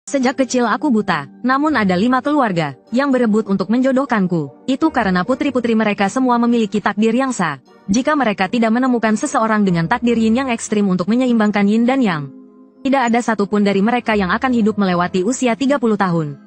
Sejak kecil aku buta, namun ada 5 keluarga yang berebut untuk menjodohkanku. Itu karena putri-putri mereka semua memiliki takdir yang sah. Jika mereka tidak menemukan seseorang dengan takdir yin yang ekstrim untuk menyeimbangkan yin dan yang, tidak ada satupun dari mereka yang akan hidup melewati usia 30 tahun.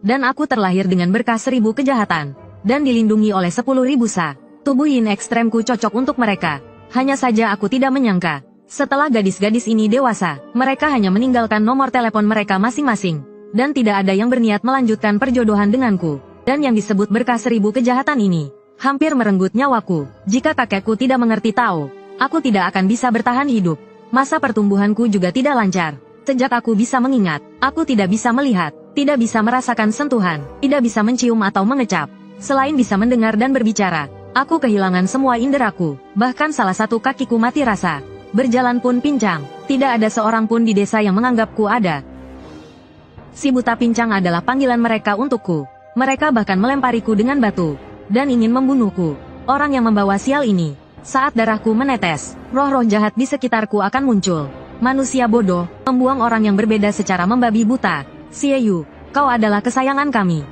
Dan aku terlahir dengan berkah 1000 kejahatan, dan dilindungi oleh 10.000 sa. Tubuh yin ekstremku cocok untuk mereka. Hanya saja aku tidak menyangka, setelah gadis-gadis ini dewasa, mereka hanya meninggalkan nomor telepon mereka masing-masing, dan tidak ada yang berniat melanjutkan perjodohan denganku. Dan yang disebut berkah 1000 kejahatan ini, hampir merenggut nyawaku. Jika kakekku tidak mengerti tahu, aku tidak akan bisa bertahan hidup. Masa pertumbuhanku juga tidak lancar. Sejak aku bisa mengingat, aku tidak bisa melihat, tidak bisa merasakan sentuhan, tidak bisa mencium atau mengecap. Selain bisa mendengar dan berbicara, aku kehilangan semua inderaku, bahkan salah satu kakiku mati rasa. Berjalan pun pincang, tidak ada seorang pun di desa yang menganggapku ada. Si buta pincang adalah panggilan mereka untukku. Mereka bahkan melempariku dengan batu, dan ingin membunuhku. Orang yang membawa sial ini, saat darahku menetes, roh-roh jahat di sekitarku akan muncul. Manusia bodoh, membuang orang yang berbeda secara membabi buta. Xie, kau adalah kesayangan kami.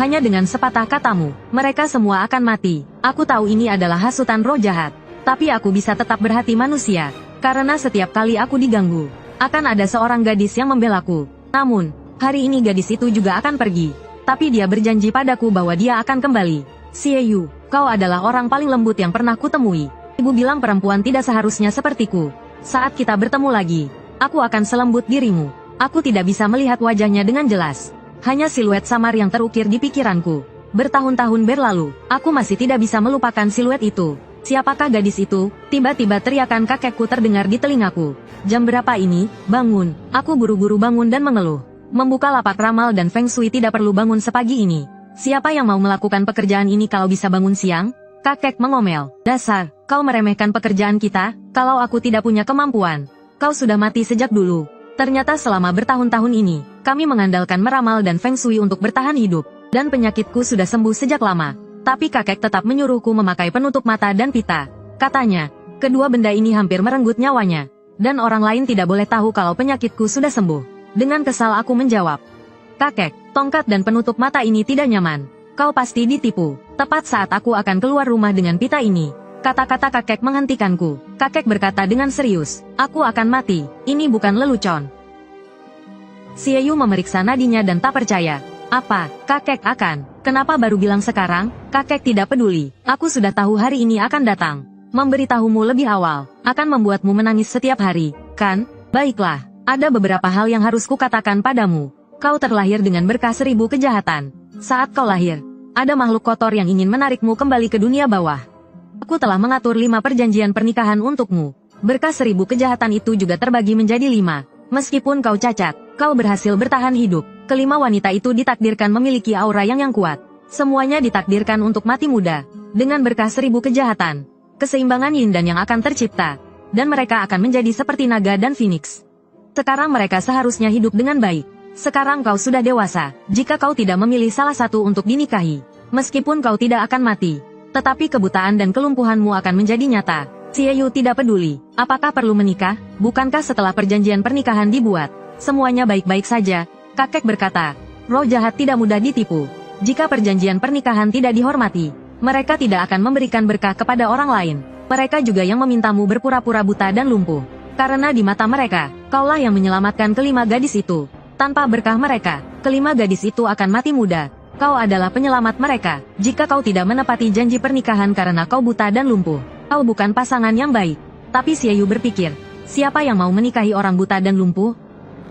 Hanya dengan sepatah katamu, mereka semua akan mati. Aku tahu ini adalah hasutan roh jahat. Tapi aku bisa tetap berhati manusia, karena setiap kali aku diganggu, akan ada seorang gadis yang membelaku. Namun, hari ini gadis itu juga akan pergi. Tapi dia berjanji padaku bahwa dia akan kembali. Xie, kau adalah orang paling lembut yang pernah kutemui. Ibu bilang perempuan tidak seharusnya sepertiku. Saat kita bertemu lagi, aku akan selembut dirimu. Aku tidak bisa melihat wajahnya dengan jelas. Hanya siluet samar yang terukir di pikiranku. Bertahun-tahun berlalu, aku masih tidak bisa melupakan siluet itu. Siapakah gadis itu? Tiba-tiba teriakan kakekku terdengar di telingaku. Jam berapa ini? Bangun. Aku buru-buru bangun dan mengeluh. Membuka lapak ramal dan feng shui tidak perlu bangun sepagi ini. Siapa yang mau melakukan pekerjaan ini kalau bisa bangun siang? Kakek mengomel. Dasar, kau meremehkan pekerjaan kita? Kalau aku tidak punya kemampuan, kau sudah mati sejak dulu. Ternyata selama bertahun-tahun ini, kami mengandalkan meramal dan feng shui untuk bertahan hidup. Dan penyakitku sudah sembuh sejak lama. Tapi kakek tetap menyuruhku memakai penutup mata dan pita. Katanya, kedua benda ini hampir merenggut nyawanya. Dan orang lain tidak boleh tahu kalau penyakitku sudah sembuh. Dengan kesal aku menjawab. Kakek, tongkat dan penutup mata ini tidak nyaman. Kau pasti ditipu. Tepat saat aku akan keluar rumah dengan pita ini, kata-kata kakek menghentikanku. Kakek berkata dengan serius, aku akan mati. Ini bukan lelucon. Xie memeriksa nadinya dan tak percaya. Apa, kakek akan? Kenapa baru bilang sekarang? Kakek tidak peduli. Aku sudah tahu hari ini akan datang. Memberitahumu lebih awal, akan membuatmu menangis setiap hari, kan? Baiklah, ada beberapa hal yang harus kukatakan padamu. Kau terlahir dengan berkah 1000 kejahatan. Saat kau lahir, ada makhluk kotor yang ingin menarikmu kembali ke dunia bawah. Aku telah mengatur 5 perjanjian pernikahan untukmu. Berkah 1000 kejahatan itu juga terbagi menjadi 5. Meskipun kau cacat, kau berhasil bertahan hidup. Kelima wanita itu ditakdirkan memiliki aura yang kuat. Semuanya ditakdirkan untuk mati muda. Dengan berkah 1000 kejahatan, keseimbangan yin dan yang akan tercipta. Dan mereka akan menjadi seperti naga dan phoenix. Sekarang mereka seharusnya hidup dengan baik. Sekarang kau sudah dewasa. Jika kau tidak memilih salah satu untuk dinikahi, meskipun kau tidak akan mati, tetapi kebutaan dan kelumpuhanmu akan menjadi nyata. Xie tidak peduli. Apakah perlu menikah? Bukankah setelah perjanjian pernikahan dibuat, semuanya baik-baik saja? Kakek berkata, roh jahat tidak mudah ditipu. Jika perjanjian pernikahan tidak dihormati, mereka tidak akan memberikan berkah kepada orang lain. Mereka juga yang memintamu berpura-pura buta dan lumpuh. Karena di mata mereka, kaulah yang menyelamatkan kelima gadis itu. Tanpa berkah mereka, kelima gadis itu akan mati muda. Kau adalah penyelamat mereka. Jika kau tidak menepati janji pernikahan karena kau buta dan lumpuh, kau bukan pasangan yang baik. Tapi Xie berpikir, siapa yang mau menikahi orang buta dan lumpuh?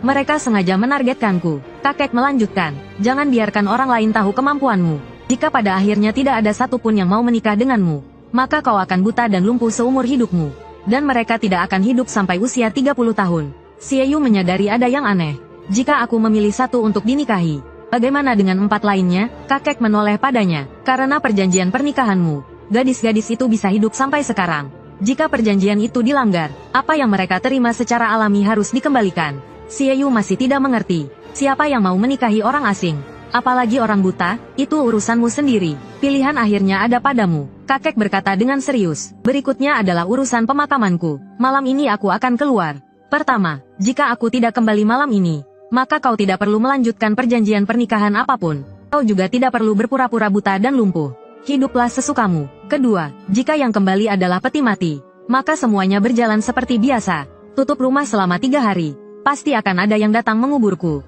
Mereka sengaja menargetkanku. Kakek melanjutkan, jangan biarkan orang lain tahu kemampuanmu. Jika pada akhirnya tidak ada satupun yang mau menikah denganmu, maka kau akan buta dan lumpuh seumur hidupmu. Dan mereka tidak akan hidup sampai usia 30 tahun. Xie menyadari ada yang aneh. Jika aku memilih satu untuk dinikahi, bagaimana dengan 4 lainnya? Kakek menoleh padanya. Karena perjanjian pernikahanmu, gadis-gadis itu bisa hidup sampai sekarang. Jika perjanjian itu dilanggar, apa yang mereka terima secara alami harus dikembalikan. Xie masih tidak mengerti. Siapa yang mau menikahi orang asing? Apalagi orang buta? Itu urusanmu sendiri. Pilihan akhirnya ada padamu. Kakek berkata dengan serius. Berikutnya adalah urusan pemakamanku. Malam ini aku akan keluar. Pertama, jika aku tidak kembali malam ini, maka kau tidak perlu melanjutkan perjanjian pernikahan apapun. Kau juga tidak perlu berpura-pura buta dan lumpuh. Hiduplah sesukamu. Kedua, jika yang kembali adalah peti mati, maka semuanya berjalan seperti biasa. Tutup rumah selama 3 hari. Pasti akan ada yang datang menguburku.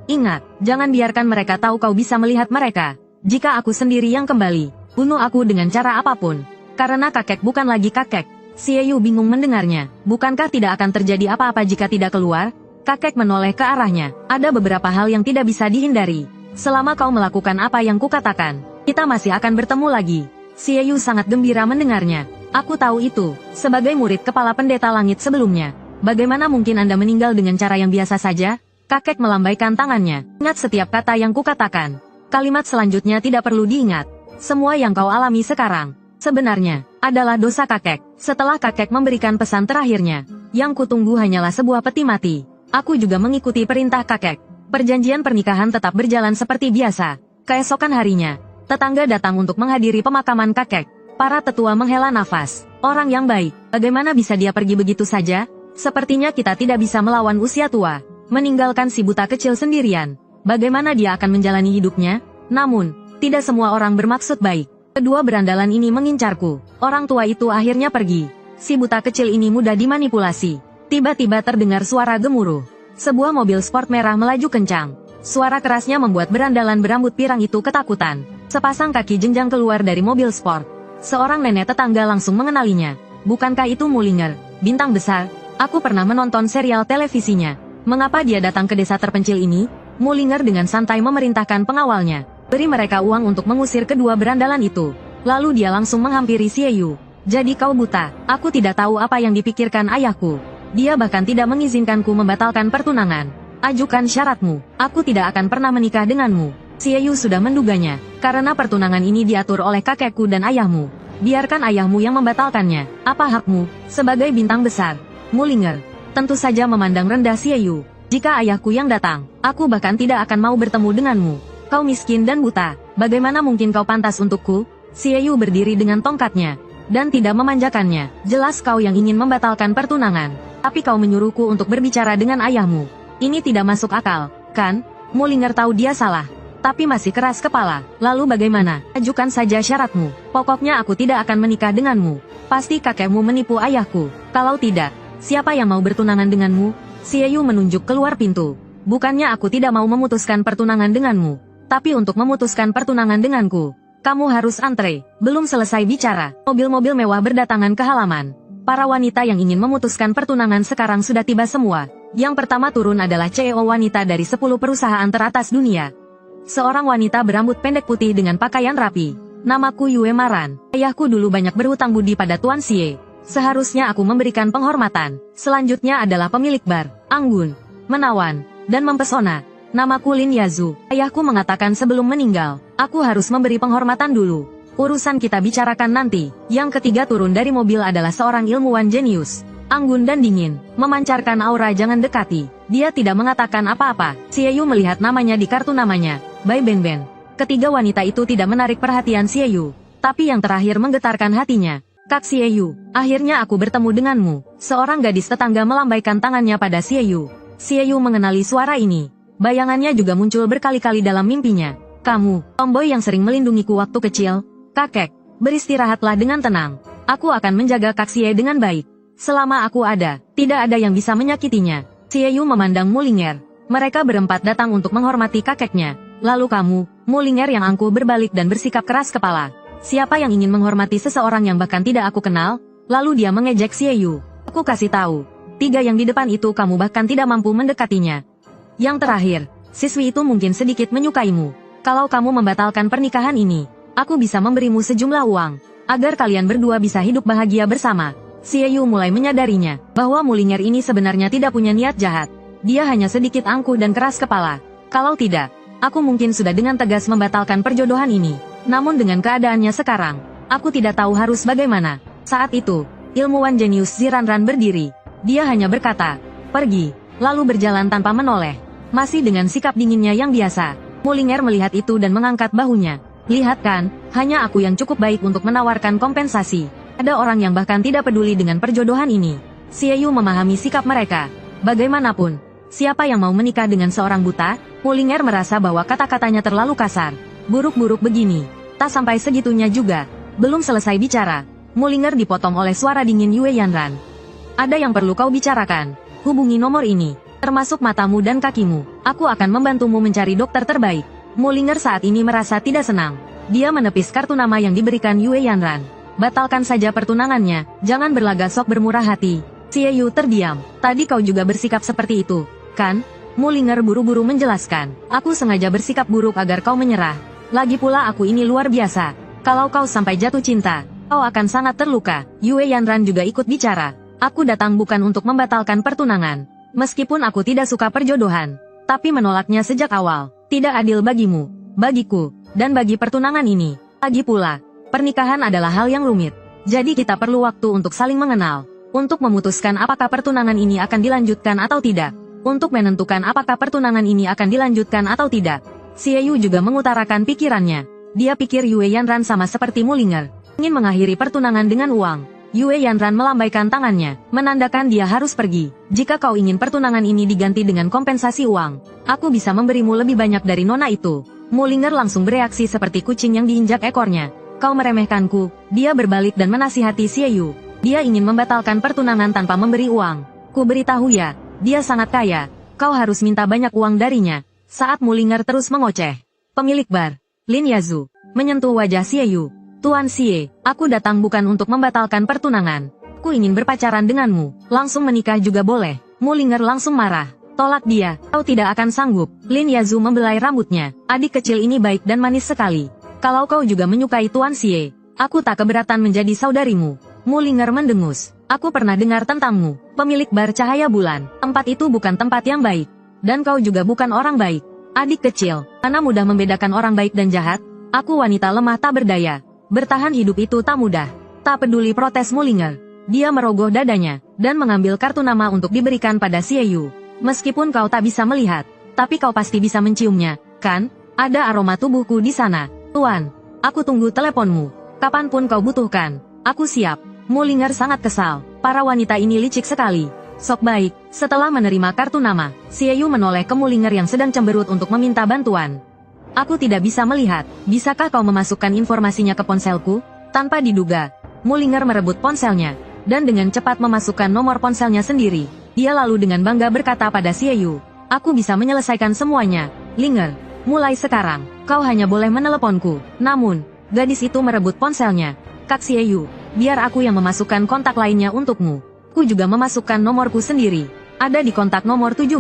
Ingat, jangan biarkan mereka tahu kau bisa melihat mereka. Jika aku sendiri yang kembali, bunuh aku dengan cara apapun. Karena kakek bukan lagi kakek. Xie Yu bingung mendengarnya. Bukankah tidak akan terjadi apa-apa jika tidak keluar? Kakek menoleh ke arahnya. Ada beberapa hal yang tidak bisa dihindari. Selama kau melakukan apa yang kukatakan, kita masih akan bertemu lagi. Xie Yu sangat gembira mendengarnya. Aku tahu itu, sebagai murid kepala pendeta langit sebelumnya. Bagaimana mungkin Anda meninggal dengan cara yang biasa saja? Kakek melambaikan tangannya. Ingat setiap kata yang kukatakan. Kalimat selanjutnya tidak perlu diingat. Semua yang kau alami sekarang, sebenarnya, adalah dosa kakek. Setelah kakek memberikan pesan terakhirnya, yang kutunggu hanyalah sebuah peti mati. Aku juga mengikuti perintah kakek. Perjanjian pernikahan tetap berjalan seperti biasa. Keesokan harinya, tetangga datang untuk menghadiri pemakaman kakek. Para tetua menghela nafas. Orang yang baik, bagaimana bisa dia pergi begitu saja? Sepertinya kita tidak bisa melawan usia tua. Meninggalkan si buta kecil sendirian. Bagaimana dia akan menjalani hidupnya? Namun, tidak semua orang bermaksud baik. Kedua berandalan ini mengincarku. Orang tua itu akhirnya pergi. Si buta kecil ini mudah dimanipulasi. Tiba-tiba terdengar suara gemuruh. Sebuah mobil sport merah melaju kencang. Suara kerasnya membuat berandalan berambut pirang itu ketakutan. Sepasang kaki jenjang keluar dari mobil sport. Seorang nenek tetangga langsung mengenalinya. Bukankah itu Mullinger, bintang besar? Aku pernah menonton serial televisinya. Mengapa dia datang ke desa terpencil ini? Mullinger dengan santai memerintahkan pengawalnya. Beri mereka uang untuk mengusir kedua berandalan itu. Lalu dia langsung menghampiri Xie Yu. Jadi kau buta. Aku tidak tahu apa yang dipikirkan ayahku. Dia bahkan tidak mengizinkanku membatalkan pertunangan. Ajukan syaratmu. Aku tidak akan pernah menikah denganmu. Xie Yu sudah menduganya. Karena pertunangan ini diatur oleh kakekku dan ayahmu. Biarkan ayahmu yang membatalkannya. Apa hakmu, sebagai bintang besar? Mullinger tentu saja memandang rendah Xie Yu. Jika ayahku yang datang, aku bahkan tidak akan mau bertemu denganmu. Kau miskin dan buta. Bagaimana mungkin kau pantas untukku? Xie Yu berdiri dengan tongkatnya dan tidak memanjakannya. Jelas kau yang ingin membatalkan pertunangan. Tapi kau menyuruhku untuk berbicara dengan ayahmu. Ini tidak masuk akal, kan? Mullinger tahu dia salah, tapi masih keras kepala. Lalu bagaimana? Ajukan saja syaratmu. Pokoknya aku tidak akan menikah denganmu. Pasti kakekmu menipu ayahku. Kalau tidak, siapa yang mau bertunangan denganmu? Xie Yu menunjuk keluar pintu. Bukannya aku tidak mau memutuskan pertunangan denganmu, tapi untuk memutuskan pertunangan denganku, kamu harus antre. Belum selesai bicara, mobil-mobil mewah berdatangan ke halaman. Para wanita yang ingin memutuskan pertunangan sekarang sudah tiba semua. Yang pertama turun adalah CEO wanita dari 10 perusahaan teratas dunia. Seorang wanita berambut pendek putih dengan pakaian rapi. Namaku Yue Maran. Ayahku dulu banyak berhutang budi pada Tuan Xie. Seharusnya aku memberikan penghormatan. Selanjutnya adalah pemilik bar, anggun, menawan, dan mempesona. Namaku Lin Yazu. Ayahku mengatakan sebelum meninggal, aku harus memberi penghormatan dulu. Urusan kita bicarakan nanti. Yang ketiga turun dari mobil adalah seorang ilmuwan jenius. Anggun dan dingin, memancarkan aura jangan dekati. Dia tidak mengatakan apa-apa. Xie Yu melihat namanya di kartu namanya, Bai Benben. Ketiga wanita itu tidak menarik perhatian Xie Yu. Tapi yang terakhir menggetarkan hatinya. Kak Xie Yu, akhirnya aku bertemu denganmu. Seorang gadis tetangga melambaikan tangannya pada Xie Yu. Xie Yu mengenali suara ini. Bayangannya juga muncul berkali-kali dalam mimpinya. Kamu, tomboy yang sering melindungiku waktu kecil. Kakek, beristirahatlah dengan tenang. Aku akan menjaga Kak Xie dengan baik. Selama aku ada, tidak ada yang bisa menyakitinya. Xie Yu memandang Mullinger. Mereka berempat datang untuk menghormati kakeknya. Lalu kamu, Mullinger yang angkuh berbalik dan bersikap keras kepala. Siapa yang ingin menghormati seseorang yang bahkan tidak aku kenal? Lalu dia mengejek Xie Yu. Aku kasih tahu. 3 yang di depan itu kamu bahkan tidak mampu mendekatinya. Yang terakhir, siswi itu mungkin sedikit menyukaimu. Kalau kamu membatalkan pernikahan ini, aku bisa memberimu sejumlah uang, agar kalian berdua bisa hidup bahagia bersama. Xie Yu mulai menyadarinya, bahwa Mullinger ini sebenarnya tidak punya niat jahat. Dia hanya sedikit angkuh dan keras kepala. Kalau tidak, aku mungkin sudah dengan tegas membatalkan perjodohan ini. Namun dengan keadaannya sekarang, aku tidak tahu harus bagaimana. Saat itu, ilmuwan jenius Ziranran berdiri. Dia hanya berkata, pergi, lalu berjalan tanpa menoleh. Masih dengan sikap dinginnya yang biasa. Mullinger melihat itu dan mengangkat bahunya. Lihat kan, hanya aku yang cukup baik untuk menawarkan kompensasi. Ada orang yang bahkan tidak peduli dengan perjodohan ini. Xie Yu memahami sikap mereka. Bagaimanapun, Siapa yang mau menikah dengan seorang buta? Mulinger merasa bahwa kata-katanya terlalu kasar. Buruk-buruk begini. Tak sampai segitunya juga. Belum selesai bicara, Mulinger dipotong oleh suara dingin Yue Yanran. Ada yang perlu kau bicarakan. Hubungi nomor ini, termasuk matamu dan kakimu. Aku akan membantumu mencari dokter terbaik. Mulinger saat ini merasa tidak senang. Dia menepis kartu nama yang diberikan Yue Yanran. Batalkan saja pertunangannya, jangan berlagak sok bermurah hati. Xie Yu terdiam. Tadi kau juga bersikap seperti itu, kan? Mulinger buru-buru menjelaskan. Aku sengaja bersikap buruk agar kau menyerah. Lagi pula aku ini luar biasa. Kalau kau sampai jatuh cinta, kau akan sangat terluka. Yue Yanran juga ikut bicara. Aku datang bukan untuk membatalkan pertunangan. Meskipun aku tidak suka perjodohan, tapi menolaknya sejak awal. Tidak adil bagimu, bagiku, dan bagi pertunangan ini. Lagi pula, pernikahan adalah hal yang rumit. Jadi kita perlu waktu untuk saling mengenal. Untuk memutuskan apakah pertunangan ini akan dilanjutkan atau tidak. Untuk menentukan apakah pertunangan ini akan dilanjutkan atau tidak. Xie Yu juga mengutarakan pikirannya. Dia pikir Yue Yanran sama seperti Mulinger, ingin mengakhiri pertunangan dengan uang. Yue Yanran melambaikan tangannya, menandakan dia harus pergi. Jika kau ingin pertunangan ini diganti dengan kompensasi uang, aku bisa memberimu lebih banyak dari nona itu. Mulinger langsung bereaksi seperti kucing yang diinjak ekornya. Kau meremehkanku. Dia berbalik dan menasihati Xie Yu. Dia ingin membatalkan pertunangan tanpa memberi uang. Ku beritahu ya, dia sangat kaya. Kau harus minta banyak uang darinya. Saat Mulinger terus mengoceh, pemilik bar, Lin Yazu, menyentuh wajah Xie Yu. Tuan Xie, aku datang bukan untuk membatalkan pertunangan. Ku ingin berpacaran denganmu. Langsung menikah juga boleh. Mulinger langsung marah. Tolak dia, kau tidak akan sanggup. Lin Yazu membelai rambutnya. Adik kecil ini baik dan manis sekali. Kalau kau juga menyukai Tuan Xie, aku tak keberatan menjadi saudarimu. Mulinger mendengus. Aku pernah dengar tentangmu, pemilik bar cahaya bulan. Tempat itu bukan tempat yang baik. Dan kau juga bukan orang baik. Adik kecil, mana mudah membedakan orang baik dan jahat? Aku wanita lemah tak berdaya. Bertahan hidup itu tak mudah. Tak peduli protes Mulinger. Dia merogoh dadanya, dan mengambil kartu nama untuk diberikan pada Xie Yu. Meskipun kau tak bisa melihat, tapi kau pasti bisa menciumnya, kan? Ada aroma tubuhku di sana. Tuan, aku tunggu teleponmu. Kapanpun kau butuhkan, aku siap. Mulinger sangat kesal. Para wanita ini licik sekali. Sok baik, setelah menerima kartu nama, Xie Yu menoleh ke Mulinger yang sedang cemberut untuk meminta bantuan. Aku tidak bisa melihat. Bisakah kau memasukkan informasinya ke ponselku? Tanpa diduga, Mulinger merebut ponselnya, dan dengan cepat memasukkan nomor ponselnya sendiri. Dia lalu dengan bangga berkata pada Xie Yu, aku bisa menyelesaikan semuanya. Linger, mulai sekarang, kau hanya boleh meneleponku. Namun, gadis itu merebut ponselnya. Kak Xie Yu, biar aku yang memasukkan kontak lainnya untukmu. Ku juga memasukkan nomorku sendiri. Ada di kontak nomor 17.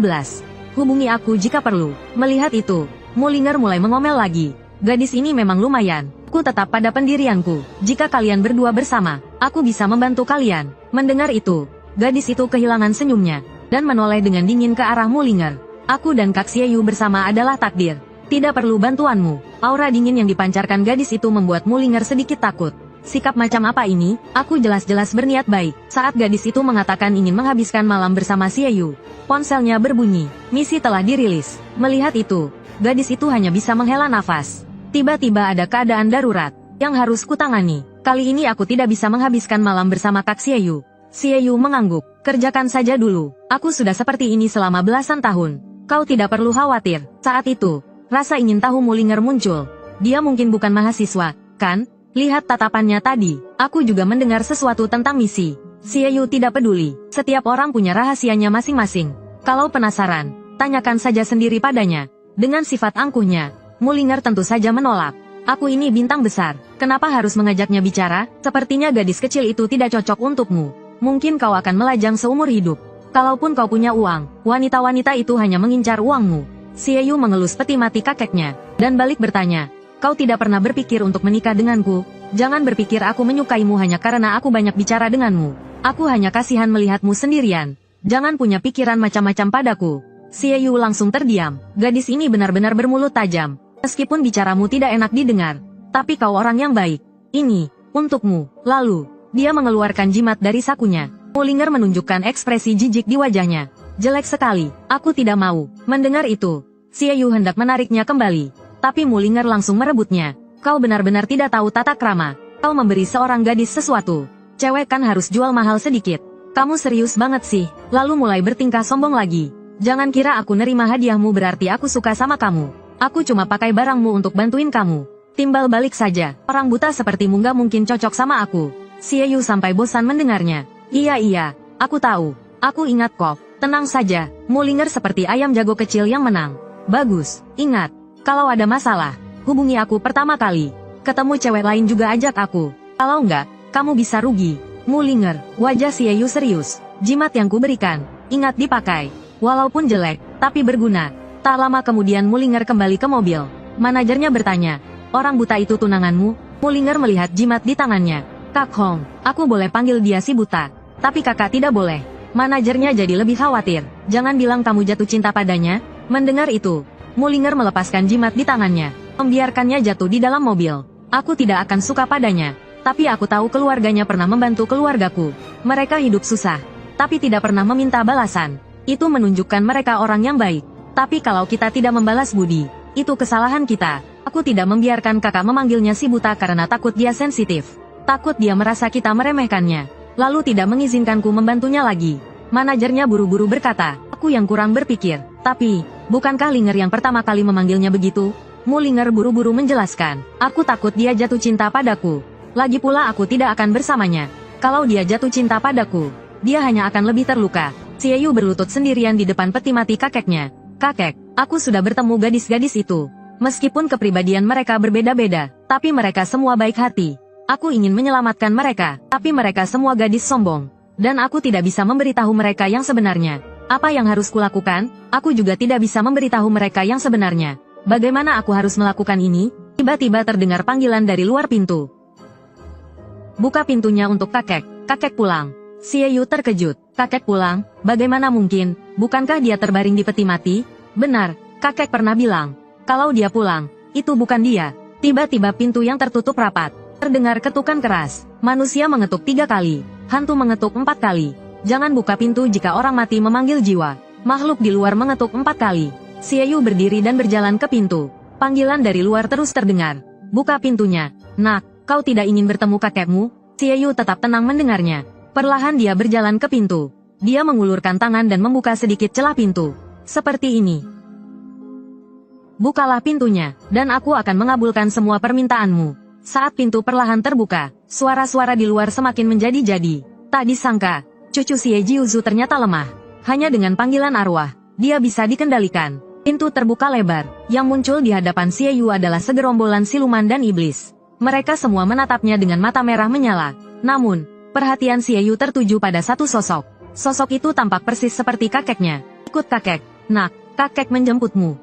Hubungi aku jika perlu. Melihat itu, Mulinger mulai mengomel lagi. Gadis ini memang lumayan. Ku tetap pada pendirianku. Jika kalian berdua bersama, aku bisa membantu kalian. Mendengar itu, gadis itu kehilangan senyumnya, dan menoleh dengan dingin ke arah Mulinger. Aku dan Kak Xie Yu bersama adalah takdir. Tidak perlu bantuanmu. Aura dingin yang dipancarkan gadis itu membuat Mulinger sedikit takut. Sikap macam apa ini? Aku jelas-jelas berniat baik. Saat gadis itu mengatakan ingin menghabiskan malam bersama Xie Yu, ponselnya berbunyi. Misi telah dirilis. Melihat itu, gadis itu hanya bisa menghela nafas. Tiba-tiba ada keadaan darurat yang harus kutangani. Kali ini aku tidak bisa menghabiskan malam bersama Kak Xie Yu. Xie Yu mengangguk. Kerjakan saja dulu. Aku sudah seperti ini selama belasan tahun. Kau tidak perlu khawatir. Saat itu, rasa ingin tahu Mulinger muncul. Dia mungkin bukan mahasiswa, kan? Lihat tatapannya tadi. Aku juga mendengar sesuatu tentang misi. Xie Yu tidak peduli. Setiap orang punya rahasianya masing-masing. Kalau penasaran, tanyakan saja sendiri padanya. Dengan sifat angkuhnya, Mulinger tentu saja menolak. Aku ini bintang besar. Kenapa harus mengajaknya bicara? Sepertinya gadis kecil itu tidak cocok untukmu. Mungkin kau akan melajang seumur hidup. Kalaupun kau punya uang, wanita-wanita itu hanya mengincar uangmu. Xie Yu mengelus peti mati kakeknya, dan balik bertanya. Kau tidak pernah berpikir untuk menikah denganku. Jangan berpikir aku menyukaimu hanya karena aku banyak bicara denganmu. Aku hanya kasihan melihatmu sendirian. Jangan punya pikiran macam-macam padaku. Xie Yu langsung terdiam. Gadis ini benar-benar bermulut tajam. Meskipun bicaramu tidak enak didengar, tapi kau orang yang baik. Ini, untukmu. Lalu, dia mengeluarkan jimat dari sakunya. Mulinger menunjukkan ekspresi jijik di wajahnya. Jelek sekali. Aku tidak mau. Mendengar itu, Xie Yu hendak menariknya kembali. Tapi Mulinger langsung merebutnya. Kau benar-benar tidak tahu tata krama. Kau memberi seorang gadis sesuatu. Cewek kan harus jual mahal sedikit. Kamu serius banget sih. Lalu mulai bertingkah sombong lagi. Jangan kira aku nerima hadiahmu berarti aku suka sama kamu. Aku cuma pakai barangmu untuk bantuin kamu. Timbal balik saja, orang buta sepertimu nggak mungkin cocok sama aku. Xie Yu sampai bosan mendengarnya. Iya, aku tahu. Aku ingat kok. Tenang saja, Mulinger seperti ayam jago kecil yang menang. Bagus, ingat. Kalau ada masalah, hubungi aku pertama kali. Ketemu cewek lain juga ajak aku. Kalau enggak, kamu bisa rugi. Mulinger, wajah Xie Yu serius. Jimat yang kuberikan, ingat dipakai. Walaupun jelek, tapi berguna. Tak lama kemudian Mulinger kembali ke mobil. Manajernya bertanya, orang buta itu tunanganmu? Mulinger melihat jimat di tangannya. Kak Hong, aku boleh panggil dia si buta. Tapi kakak tidak boleh. Manajernya jadi lebih khawatir. Jangan bilang kamu jatuh cinta padanya. Mendengar itu, Mulinger melepaskan jimat di tangannya. Membiarkannya jatuh di dalam mobil. Aku tidak akan suka padanya. Tapi aku tahu keluarganya pernah membantu keluargaku. Mereka hidup susah. Tapi tidak pernah meminta balasan. Itu menunjukkan mereka orang yang baik. Tapi kalau kita tidak membalas budi, itu kesalahan kita. Aku tidak membiarkan kakak memanggilnya si buta karena takut dia sensitif. Takut dia merasa kita meremehkannya. Lalu tidak mengizinkanku membantunya lagi. Manajernya buru-buru berkata, aku yang kurang berpikir. Tapi, bukankah Linger yang pertama kali memanggilnya begitu? Mulinger buru-buru menjelaskan, aku takut dia jatuh cinta padaku. Lagi pula aku tidak akan bersamanya. Kalau dia jatuh cinta padaku, dia hanya akan lebih terluka. Xie Yu berlutut sendirian di depan peti mati kakeknya. Kakek, aku sudah bertemu gadis-gadis itu. Meskipun kepribadian mereka berbeda-beda, tapi mereka semua baik hati. Aku ingin menyelamatkan mereka, tapi mereka semua gadis sombong. Dan aku tidak bisa memberitahu mereka yang sebenarnya. Apa yang harus kulakukan? Aku juga tidak bisa memberitahu mereka yang sebenarnya. Bagaimana aku harus melakukan ini? Tiba-tiba terdengar panggilan dari luar pintu. Buka pintunya untuk kakek. Kakek pulang. Xie Yu terkejut. Kakek pulang? Bagaimana mungkin? Bukankah dia terbaring di peti mati? Benar, kakek pernah bilang. Kalau dia pulang, itu bukan dia. Tiba-tiba pintu yang tertutup rapat. Terdengar ketukan keras. Manusia mengetuk 3 kali. Hantu mengetuk 4 kali. Jangan buka pintu jika orang mati memanggil jiwa. Makhluk di luar mengetuk 4 kali. Xie Yu berdiri dan berjalan ke pintu. Panggilan dari luar terus terdengar. Buka pintunya. Nak, kau tidak ingin bertemu kakekmu? Xie Yu tetap tenang mendengarnya. Perlahan dia berjalan ke pintu. Dia mengulurkan tangan dan membuka sedikit celah pintu. Seperti ini. Bukalah pintunya, dan aku akan mengabulkan semua permintaanmu. Saat pintu perlahan terbuka, suara-suara di luar semakin menjadi-jadi. Tak disangka, cucu Xie Jiuzu ternyata lemah. Hanya dengan panggilan arwah, dia bisa dikendalikan. Pintu terbuka lebar. Yang muncul di hadapan Xie Yu adalah segerombolan siluman dan iblis. Mereka semua menatapnya dengan mata merah menyala. Namun, perhatian Xie Yu tertuju pada satu sosok. Sosok itu tampak persis seperti kakeknya. Ikut kakek, nak, kakek menjemputmu.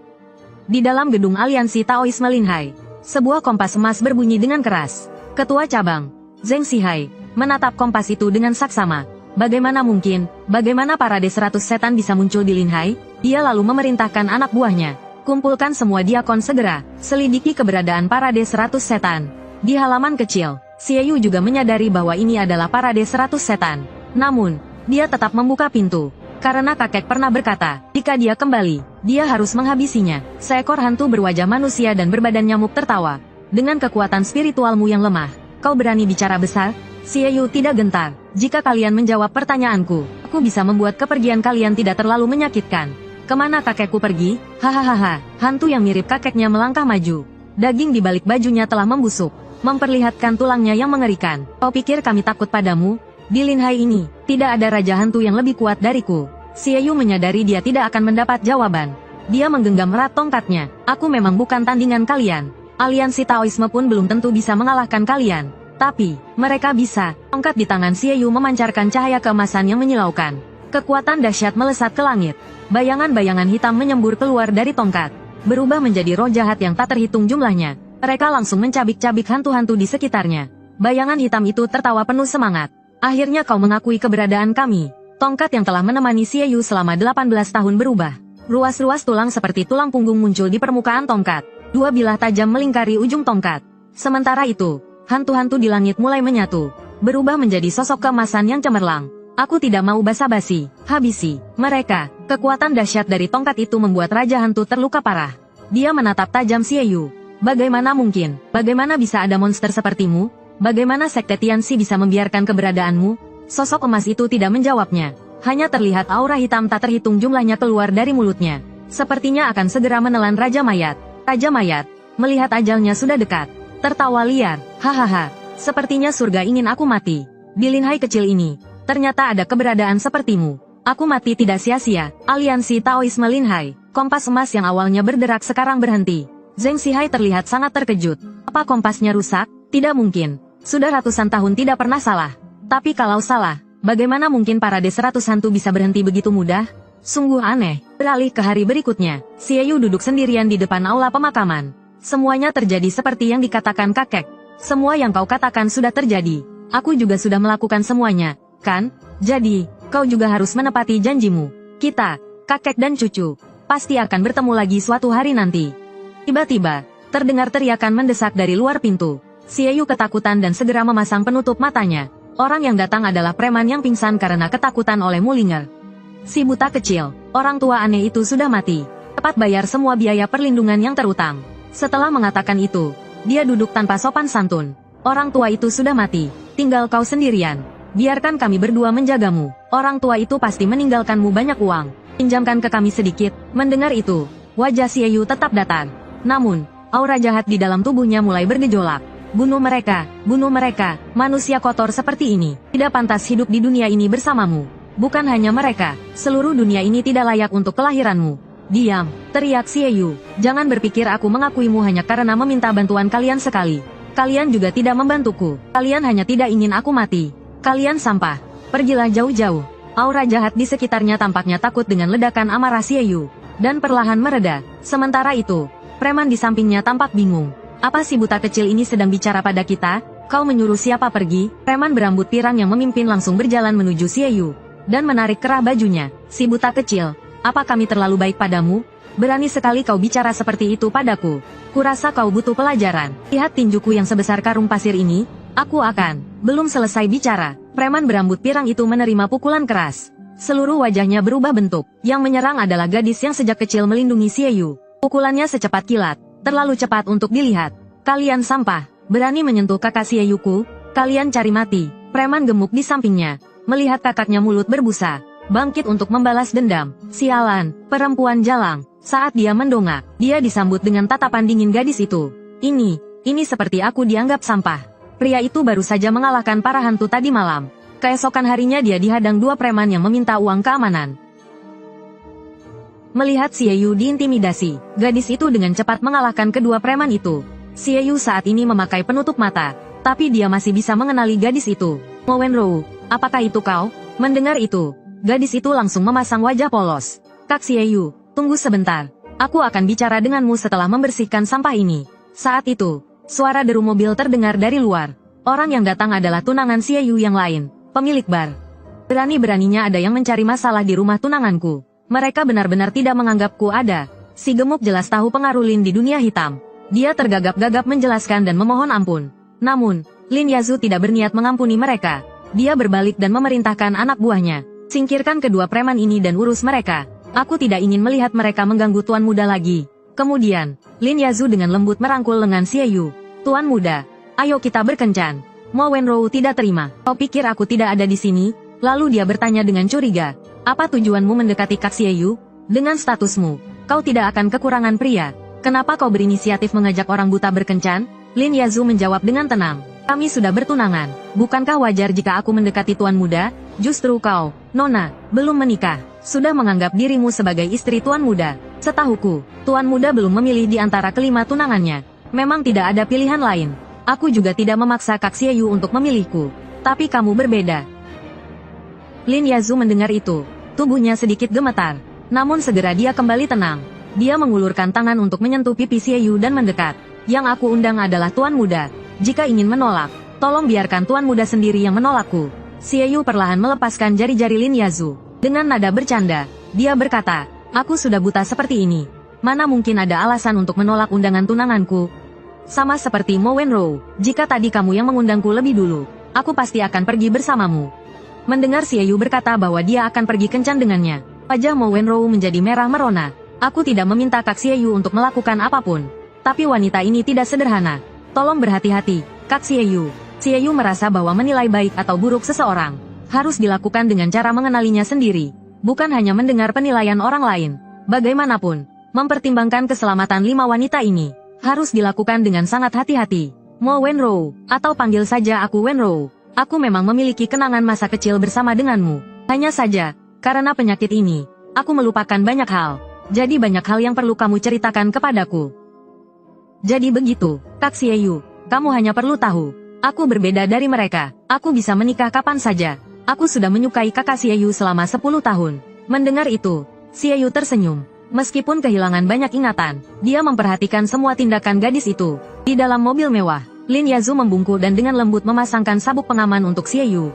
Di dalam gedung aliansi Taoisme Linhai, sebuah kompas emas berbunyi dengan keras. Ketua cabang, Zheng Xihai, menatap kompas itu dengan saksama. Bagaimana mungkin, bagaimana parade 100 setan bisa muncul di Linhai? Dia lalu memerintahkan anak buahnya. Kumpulkan semua diakon segera, selidiki keberadaan parade 100 setan. Di halaman kecil, Xie Yu juga menyadari bahwa ini adalah parade 100 setan. Namun, dia tetap membuka pintu. Karena kakek pernah berkata, jika dia kembali, dia harus menghabisinya. Seekor hantu berwajah manusia dan berbadan nyamuk tertawa. Dengan kekuatan spiritualmu yang lemah, kau berani bicara besar? Xie Yu tidak gentar. Jika kalian menjawab pertanyaanku, aku bisa membuat kepergian kalian tidak terlalu menyakitkan. Kemana kakekku pergi? Hahaha, hantu yang mirip kakeknya melangkah maju. Daging di balik bajunya telah membusuk, memperlihatkan tulangnya yang mengerikan. Kau pikir kami takut padamu? Di Linhai ini, tidak ada raja hantu yang lebih kuat dariku. Xie Yu menyadari dia tidak akan mendapat jawaban. Dia menggenggam erat tongkatnya. Aku memang bukan tandingan kalian. Aliansi Taoisme pun belum tentu bisa mengalahkan kalian. Tapi, mereka bisa. Tongkat di tangan Xie Yu memancarkan cahaya keemasan yang menyilaukan. Kekuatan dahsyat melesat ke langit. Bayangan-bayangan hitam menyembur keluar dari tongkat. Berubah menjadi roh jahat yang tak terhitung jumlahnya. Mereka langsung mencabik-cabik hantu-hantu di sekitarnya. Bayangan hitam itu tertawa penuh semangat. Akhirnya kau mengakui keberadaan kami. Tongkat yang telah menemani Xie Yu selama 18 tahun berubah. Ruas-ruas tulang seperti tulang punggung muncul di permukaan tongkat. 2 bilah tajam melingkari ujung tongkat. Sementara itu, hantu-hantu di langit mulai menyatu. Berubah menjadi sosok keemasan yang cemerlang. Aku tidak mau basa-basi. Habisi mereka. Kekuatan dahsyat dari tongkat itu membuat Raja Hantu terluka parah. Dia menatap tajam Xie Yu. Bagaimana mungkin? Bagaimana bisa ada monster sepertimu? Bagaimana Sekte Tianxi bisa membiarkan keberadaanmu? Sosok emas itu tidak menjawabnya. Hanya terlihat aura hitam tak terhitung jumlahnya keluar dari mulutnya. Sepertinya akan segera menelan Raja Mayat. Raja Mayat, melihat ajalnya sudah dekat, tertawa liar. Hahaha, sepertinya surga ingin aku mati. Di Linhai kecil ini, ternyata ada keberadaan sepertimu. Aku mati tidak sia-sia. Aliansi Taoisme Linhai. Kompas emas yang awalnya berderak sekarang berhenti. Zheng Xihai terlihat sangat terkejut. Apa kompasnya rusak? Tidak mungkin. Sudah ratusan tahun tidak pernah salah. Tapi kalau salah, bagaimana mungkin parade 100 hantu bisa berhenti begitu mudah? Sungguh aneh. Beralih ke hari berikutnya, Xie Yu duduk sendirian di depan aula pemakaman. Semuanya terjadi seperti yang dikatakan kakek. Semua yang kau katakan sudah terjadi. Aku juga sudah melakukan semuanya, kan? Jadi, kau juga harus menepati janjimu. Kita, kakek dan cucu, pasti akan bertemu lagi suatu hari nanti. Tiba-tiba, terdengar teriakan mendesak dari luar pintu. Xie Yu ketakutan dan segera memasang penutup matanya. Orang yang datang adalah preman yang pingsan karena ketakutan oleh Mullinger. Si buta kecil, orang tua aneh itu sudah mati. Tepat bayar semua biaya perlindungan yang terutang. Setelah mengatakan itu, dia duduk tanpa sopan santun. Orang tua itu sudah mati, tinggal kau sendirian. Biarkan kami berdua menjagamu. Orang tua itu pasti meninggalkanmu banyak uang. Pinjamkan ke kami sedikit. Mendengar itu, wajah Xie Yu tetap datar. Namun, aura jahat di dalam tubuhnya mulai bergejolak. Bunuh mereka, manusia kotor seperti ini. Tidak pantas hidup di dunia ini bersamamu. Bukan hanya mereka, seluruh dunia ini tidak layak untuk kelahiranmu. Diam, teriak Xie Yu. Jangan berpikir aku mengakuimu hanya karena meminta bantuan kalian sekali. Kalian juga tidak membantuku. Kalian hanya tidak ingin aku mati. Kalian sampah. Pergilah jauh-jauh. Aura jahat di sekitarnya tampaknya takut dengan ledakan amarah Xie Yu. Dan perlahan mereda. Sementara itu, preman di sampingnya tampak bingung. Apa si buta kecil ini sedang bicara pada kita? Kau menyuruh siapa pergi? Preman berambut pirang yang memimpin langsung berjalan menuju Xie Yu. Dan menarik kerah bajunya. Si buta kecil, apa kami terlalu baik padamu? Berani sekali kau bicara seperti itu padaku. Kurasa kau butuh pelajaran. Lihat tinjuku yang sebesar karung pasir ini. Aku akan. Belum selesai bicara, preman berambut pirang itu menerima pukulan keras. Seluruh wajahnya berubah bentuk. Yang menyerang adalah gadis yang sejak kecil melindungi Xie Yu. Pukulannya secepat kilat. Terlalu cepat untuk dilihat. Kalian sampah. Berani menyentuh kakak Xie Yu-ku? Kalian cari mati. Preman gemuk di sampingnya. Melihat kakaknya mulut berbusa. Bangkit untuk membalas dendam. Sialan, perempuan jalang. Saat dia mendongak, dia disambut dengan tatapan dingin gadis itu. Ini seperti aku dianggap sampah. Pria itu baru saja mengalahkan para hantu tadi malam. Keesokan harinya dia dihadang dua preman yang meminta uang keamanan. Melihat Xie Yu diintimidasi, gadis itu dengan cepat mengalahkan kedua preman itu. Xie Yu saat ini memakai penutup mata, tapi dia masih bisa mengenali gadis itu. Mo Wenrou, apakah itu kau? Mendengar itu, gadis itu langsung memasang wajah polos. Kak Xie Yu, tunggu sebentar. Aku akan bicara denganmu setelah membersihkan sampah ini. Saat itu, suara deru mobil terdengar dari luar. Orang yang datang adalah tunangan Xie Yu yang lain, pemilik bar. Berani-beraninya ada yang mencari masalah di rumah tunanganku. Mereka benar-benar tidak menganggapku ada. Si gemuk jelas tahu pengaruh Lin di dunia hitam. Dia tergagap-gagap menjelaskan dan memohon ampun. Namun, Lin Yazu tidak berniat mengampuni mereka. Dia berbalik dan memerintahkan anak buahnya. Singkirkan kedua preman ini dan urus mereka. Aku tidak ingin melihat mereka mengganggu tuan muda lagi. Kemudian, Lin Yazu dengan lembut merangkul lengan Xie Yu. Tuan muda, ayo kita berkencan. Mo Wenrou tidak terima. Kau pikir aku tidak ada di sini? Lalu dia bertanya dengan curiga. Apa tujuanmu mendekati Kak Xie Yu? Dengan statusmu, kau tidak akan kekurangan pria. Kenapa kau berinisiatif mengajak orang buta berkencan? Lin Yazu menjawab dengan tenang. Kami sudah bertunangan. Bukankah wajar jika aku mendekati tuan muda? Justru kau, Nona, belum menikah. Sudah menganggap dirimu sebagai istri tuan muda. Setahuku, tuan muda belum memilih di antara kelima tunangannya. Memang tidak ada pilihan lain. Aku juga tidak memaksa Kak Xie Yu untuk memilihku. Tapi kamu berbeda. Lin Yazu mendengar itu. Tubuhnya sedikit gemetar. Namun segera dia kembali tenang. Dia mengulurkan tangan untuk menyentuh pipi Xie Yu dan mendekat. Yang aku undang adalah tuan muda. Jika ingin menolak, tolong biarkan tuan muda sendiri yang menolakku. Xie Yu perlahan melepaskan jari-jari Lin Yazu. Dengan nada bercanda, dia berkata, aku sudah buta seperti ini. Mana mungkin ada alasan untuk menolak undangan tunanganku? Sama seperti Mo Wenrou, jika tadi kamu yang mengundangku lebih dulu, aku pasti akan pergi bersamamu. Mendengar Xie Yu berkata bahwa dia akan pergi kencan dengannya, wajah Mo Wenrou menjadi merah merona. Aku tidak meminta Kak Xie Yu untuk melakukan apapun. Tapi wanita ini tidak sederhana. Tolong berhati-hati, Kak Xie Yu. Xie Yu merasa bahwa menilai baik atau buruk seseorang harus dilakukan dengan cara mengenalinya sendiri, bukan hanya mendengar penilaian orang lain. Bagaimanapun, mempertimbangkan keselamatan 5 wanita ini, harus dilakukan dengan sangat hati-hati. Mo Wenro, atau panggil saja aku Wenro. Aku memang memiliki kenangan masa kecil bersama denganmu. Hanya saja, karena penyakit ini, aku melupakan banyak hal. Jadi banyak hal yang perlu kamu ceritakan kepadaku. Jadi begitu, Kak Xieyu, kamu hanya perlu tahu. Aku berbeda dari mereka. Aku bisa menikah kapan saja. Aku sudah menyukai Kakak Xieyu selama 10 tahun. Mendengar itu, Xieyu tersenyum. Meskipun kehilangan banyak ingatan, dia memperhatikan semua tindakan gadis itu. Di dalam mobil mewah, Lin Yazu membungkuk dan dengan lembut memasangkan sabuk pengaman untuk Xieyu.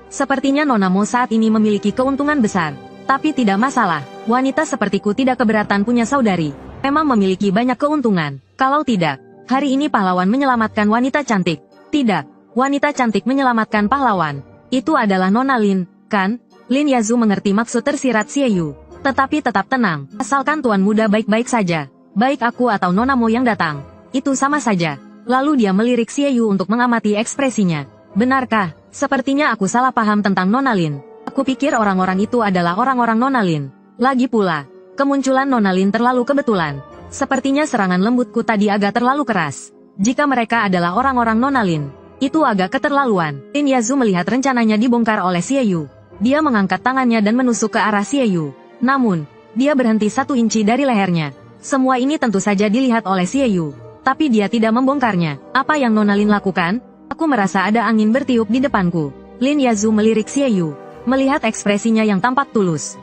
Sepertinya Nona Mo saat ini memiliki keuntungan besar. Tapi tidak masalah, wanita sepertiku tidak keberatan punya saudari. Memang memiliki banyak keuntungan. Kalau tidak, hari ini pahlawan menyelamatkan wanita cantik. Tidak, wanita cantik menyelamatkan pahlawan. Itu adalah Nona Lin, kan? Lin Yazu mengerti maksud tersirat Xieyu. Tetapi tetap tenang, asalkan tuan muda baik-baik saja. Baik aku atau Nona Mo yang datang, itu sama saja. Lalu dia melirik Xieyu untuk mengamati ekspresinya. Benarkah? Sepertinya aku salah paham tentang Nona Lin. Aku pikir orang-orang itu adalah orang-orang Nona Lin. Lagi pula, kemunculan Nona Lin terlalu kebetulan. Sepertinya serangan lembutku tadi agak terlalu keras. Jika mereka adalah orang-orang Nona Lin, itu agak keterlaluan. Lin Yazu melihat rencananya dibongkar oleh Xieyu. Dia mengangkat tangannya dan menusuk ke arah Xieyu. Namun, dia berhenti 1 inci dari lehernya. Semua ini tentu saja dilihat oleh Xieyu. Tapi dia tidak membongkarnya. Apa yang Nona Lin lakukan? Aku merasa ada angin bertiup di depanku. Lin Yazu melirik Xieyu. Melihat ekspresinya yang tampak tulus,